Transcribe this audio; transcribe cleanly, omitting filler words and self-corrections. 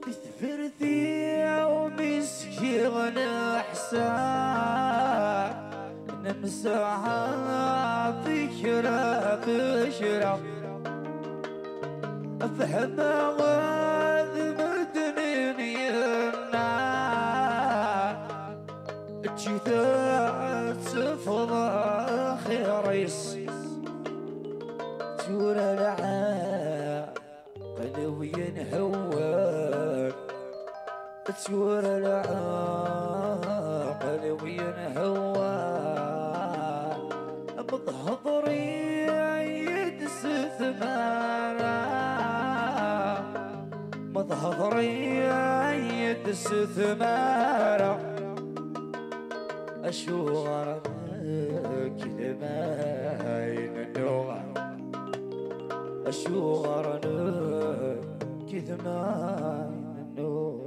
تثفرتي ومسكي غنى حسان نمسحها فكرة بشرة أفهم غاذ مدني النار جثات سفضة خيريس تورى العاب قلوي ينهوى تورى العاب قلوي ينهوى مضهضري يدس ثمارة مضهضري يدس ثمارة أشوار كلمين النوع أشوار كلمين النوع